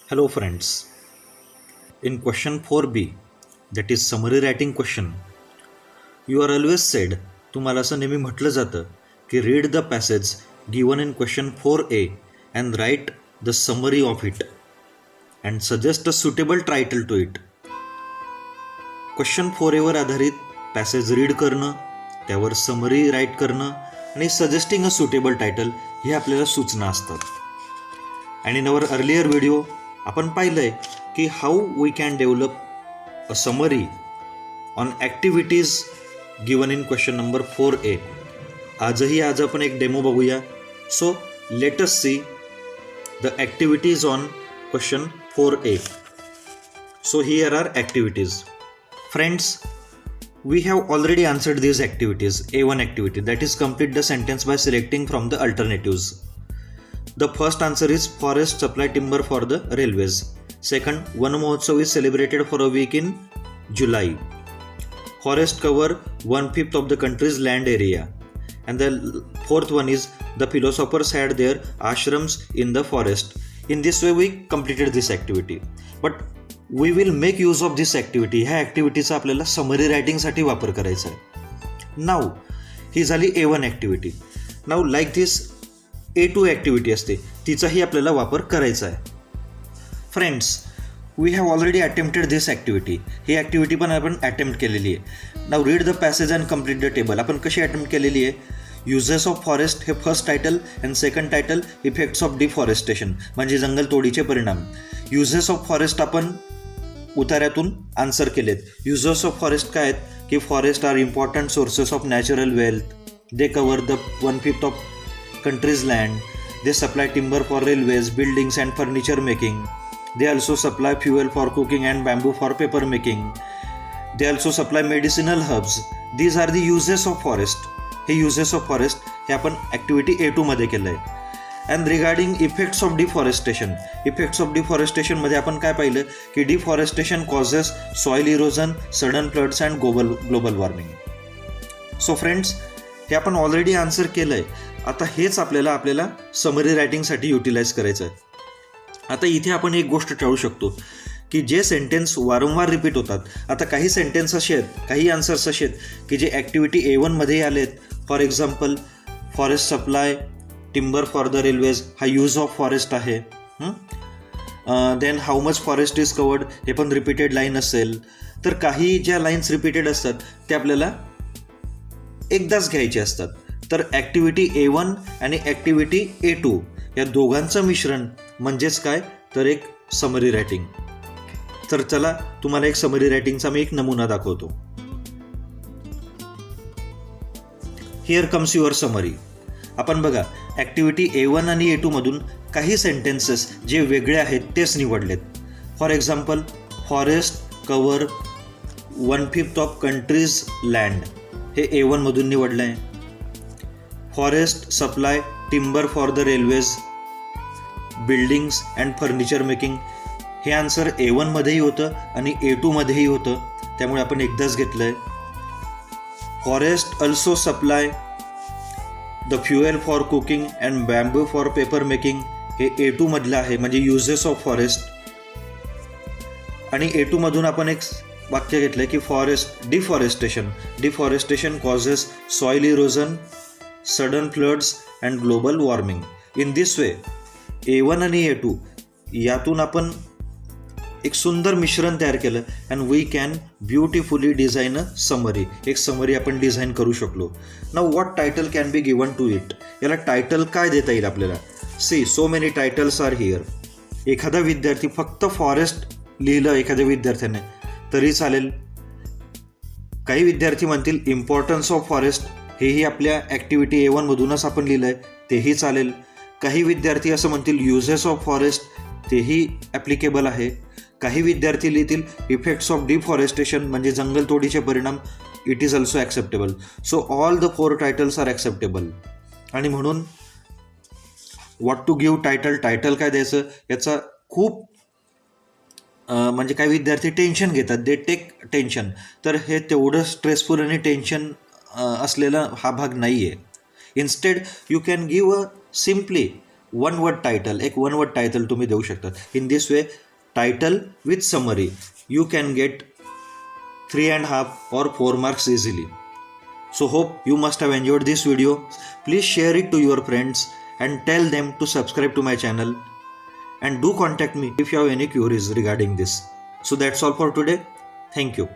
Hello friends. In question 4b, that is summary writing question, you are always said, तुम्हाला असं नेहमी म्हटलं जातं की read the passage given in question 4a and write the summary of it and suggest a suitable title to it. Question 4a वर आधारित passage read करणं, त्यावर समरी राईट करणं आणि सजेस्टिंग अ सुटेबल टायटल हे आपल्याला सूचना असतात. And in our earlier video आपण पाहिलंय की how we can develop a summary on activities given in question number 4a. आज आपण एक डेमो बघूया. So let us see the activities on question 4a. So here are activities. Friends, we have already answered these activities. A1 activity, that is complete the sentence by selecting from the alternatives. The first answer is forest supply timber for the railways. Second, Van Mahotsav is celebrated for a week in July. Forest cover 1/5 of the country's land area. And the fourth one is the philosophers had their ashrams in the forest. In this way we completed this activity. But we will make use of this activity. ह्या ॲक्टिव्हिटीचा आपल्याला summary रायटिंगसाठी वापर करायचा आहे. नाव ही झाली A1 activity. Now like this A2 activity असते, तिचाही आपल्याला वापर करायचा आहे. Friends, we have already attempted this activity. ही ॲक्टिव्हिटी पण आपण अटेम्प्ट केलेली आहे. Now read the passage and complete the table. आपण कशी अटेम्प्ट केलेली आहे? युजेस ऑफ फॉरेस्ट हे first title and second title effects of deforestation म्हणजे जंगलतोडीचे परिणाम. युजेस ऑफ फॉरेस्ट आपण उतार्यातून आन्सर केलेत. युजर्स ऑफ फॉरेस्ट काय आहेत की forest are important sources of natural wealth. They cover the 1/5 of countries land. They supply timber for railways, buildings and furniture making. They also supply fuel for cooking and bamboo for paper making. They also supply medicinal herbs. These are the uses of forest. हे uses of forest हे आपण activity A2 मध्ये केलं आहे. And regarding effects of deforestation. Effects of डिफॉरेस्टेशनमध्ये आपण काय पाहिलं की deforestation causes soil erosion, sudden floods and global warming. So friends, हे आपण ऑलरेडी आन्सर केलं आहे. आता हेच आपल्याला समरी रायटिंगसाठी युटिलाइज करायचं आहे. आता इथे आपण एक गोष्ट टाळू शकतो की जे सेंटेन्स वारंवार रिपीट होतात. आता काही सेंटेन्स असे आहेत, काही आन्सर्स असे आहेत की जे ॲक्टिव्हिटी A1 मध्ये आलेत. For example, forest supply timber for the railways हा यूज ऑफ फॉरेस्ट आहे. Then how much forest is covered हे पण रिपीटेड लाईन असेल. तर काही ज्या लाईन्स रिपीटेड असतात ते आपल्याला एकदाच घ्यायचे असतात. तर ॲक्टिव्हिटी A1 आणि ॲक्टिव्हिटी A2 या दोघांचं मिश्रण म्हणजेच काय तर एक समरी रायटिंग. तर चला तुम्हाला एक समरी रायटिंगचा मी एक नमुना दाखवतो. Here comes your summary. आपण बघा, ॲक्टिव्हिटी A1 आणि A2 मधून काही सेंटेन्सेस जे वेगळे आहेत तेच निवडलेत. For example, forest cover 1/5 of countries land हे A1 मधून निवडलं आहे. Forest supply timber for the railways, buildings and furniture making हे आन्सर A1 मध्येही होतं आणि A2 मध्येही होतं, त्यामुळे आपण एकदाच घेतलं आहे. Forest also supply the fuel for cooking and bamboo for paper making हे A2 मधलं आहे, म्हणजे युजेस ऑफ फॉरेस्ट. आणि A2 मधून आपण एक वाक्य घेतलं आहे की forest deforestation causes soil erosion, sudden floods and global warming. In this way A1 आणि A2 यातून आपण एक सुंदर मिश्रण तयार केलं and we can beautifully design a summary. एक समरी आपण डिझाईन करू शकलो. Now what title can be given to it. याला टायटल काय देता येईल आपल्याला? See, so many titles are here. एखादा विद्यार्थी फक्त फॉरेस्ट लिहिलं एखाद्या विद्यार्थ्याने तरी चालेल. काही विद्यार्थी म्हणतील इम्पॉर्टन्स ऑफ फॉरेस्ट, हेही आपल्या ॲक्टिव्हिटी A1 मधूनच आपण लिहिलं आहे, तेही चालेल. काही विद्यार्थी असं म्हणतील युजेस ऑफ फॉरेस्ट, तेही ॲप्लिकेबल आहे. काही विद्यार्थी लिहितील इफेक्ट्स ऑफ डिफॉरेस्टेशन म्हणजे जंगलतोडीचे परिणाम, it is also acceptable. So all the 4 titles are acceptable. आणि म्हणून व्हॉट टू गिव्ह टायटल काय द्यायचं याचा खूप म्हणजे काही विद्यार्थी टेन्शन घेतात, दे टेक टेन्शन. तर हे तेवढं स्ट्रेसफुल आणि टेन्शन असलेला हा भाग नाही आहे. Instead you can give a simply one word title, एक वन वर्ड टायटल तुम्ही देऊ शकता. In this way title with summary you can get 3.5 or 4 marks easily. So hope you must have enjoyed this video. Please share it to your friends and tell them to subscribe to my channel, and do contact me if you have any queries regarding this. So that's all for today. Thank you.